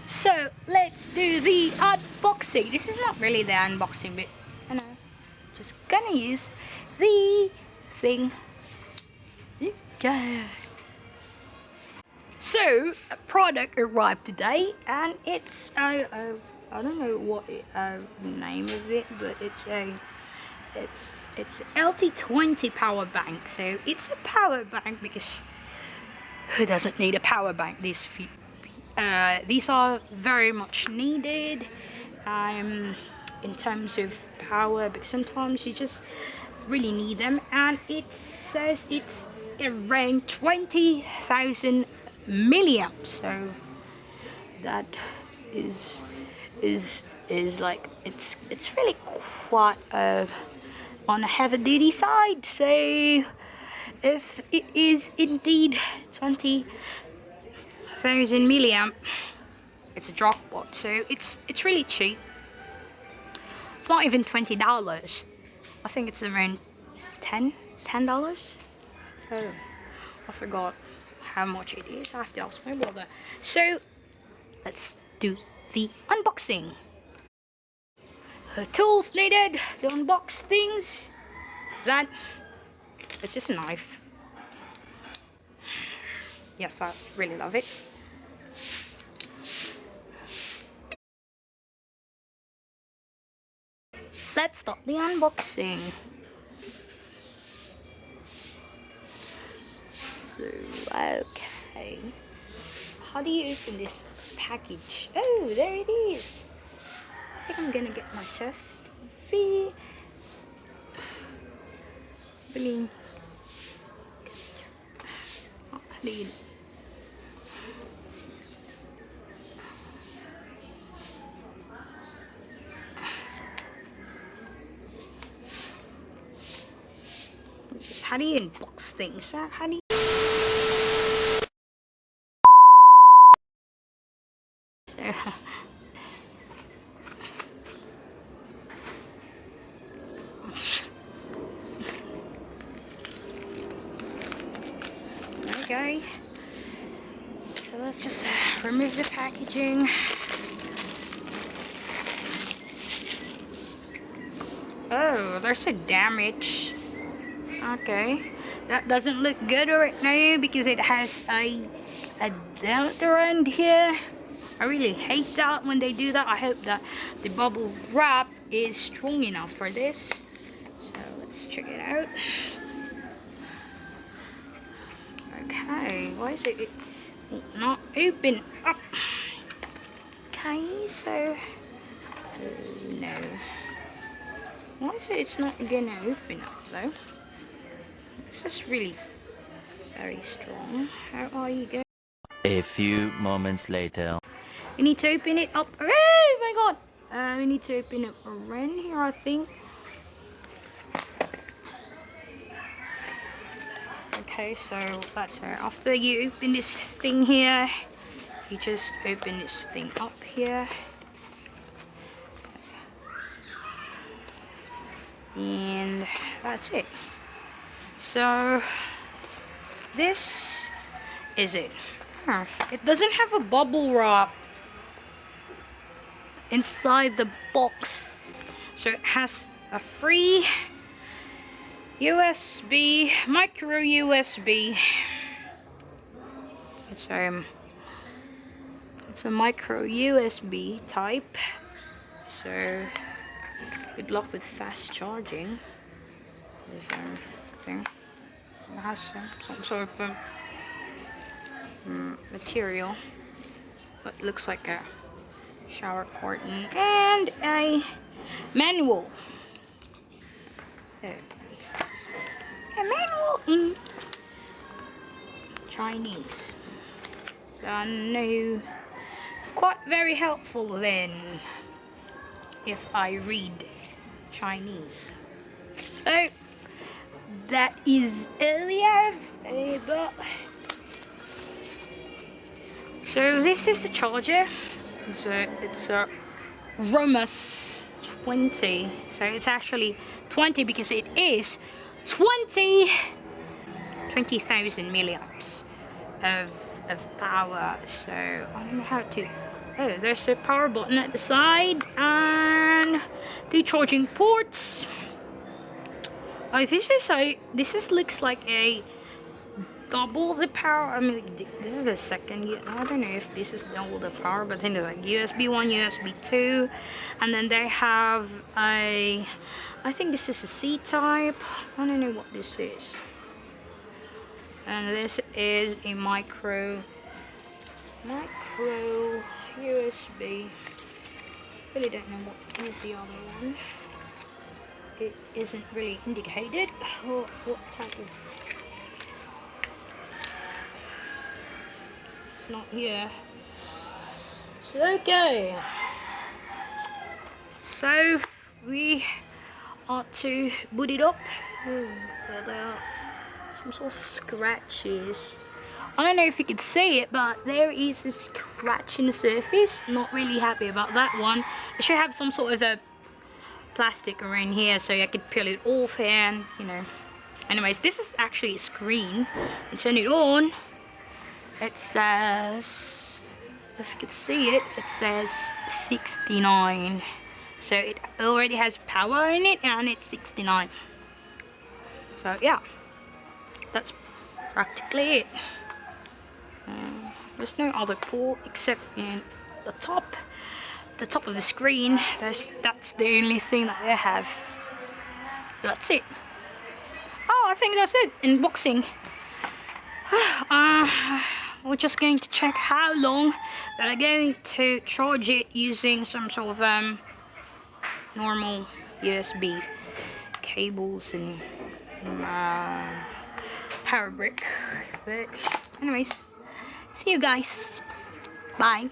So let's do the unboxing. This is not really the unboxing bit. I know. Just gonna use the thing. Okay. So a product arrived today, and it's I don't know what the name of it, but it's LT20 power bank. So it's a power bank because who doesn't need a power bank? These are very much needed in terms of power, but sometimes you just really need them. And it says it's around 20,000 milliamps, so that is like it's really quite on the heavy duty side. So if it is indeed 20,000 milliamp, it's a jackpot. So it's really cheap. It's not even $20. I think it's around $10. Oh, I forgot how much it is. I have to ask my brother. So let's do the unboxing. The tools needed to unbox things. That it's just a knife. Yes, I really love it. Let's start the unboxing. So, okay. How do you open this package? Oh, there it is. I think I'm gonna get myself free. Really. How do you unbox things? How do you... Okay, so let's just remove the packaging. Oh, there's a damage. Okay, that doesn't look good right now because it has a dent around here. I really hate that when they do that. I hope that the bubble wrap is strong enough for this. So let's check it out. Okay, why is it not open up? Okay, so no. Why is it's not gonna open up though? This is really very strong. How are you going? A few moments later. We need to open it up. Oh my god! We need to open it around here, I think. Okay, so that's it. After you open this thing here, you just open this thing up here. And that's it. So this is it. It doesn't have a bubble wrap inside the box, so it has a free USB, micro USB. It's a micro USB type. So good luck with fast charging. There's thing. It has some sort of material, but looks like a shower curtain and a manual. A manual in Chinese. No, quite very helpful then if I read Chinese. So that is all we have. So this is the charger. It's a Romoss 20. So it's actually 20 because it is 20,000 milliamps of power. So I don't know how to Oh, there's a power button at the side and 2 charging ports. Oh, this looks like a double the power. I mean, this is the second. I don't know if this is double the power, but then there's like USB 1, USB 2, and then they have a. I think this is a C type. I don't know what this is. And this is a micro USB. Really don't know what is the other one. It isn't really indicated what type of. It's not here. So okay. So we are to boot it up. Oh, there are some sort of scratches. I don't know if you could see it, but there is a scratch in the surface. Not really happy about that one. It should have some sort of a plastic around here so I could peel it off and, you know. Anyways, this is actually a screen. I turn it on. It says, if you could see it, it says 69. So it already has power in it and it's 69. So yeah, that's practically it. There's no other port except in the top of the screen. That's the only thing that they have. So that's it. Oh, I think that's it. Unboxing. We're just going to check how long they're going to charge it using some sort of normal USB cables and power brick. But anyways, see you guys. Bye.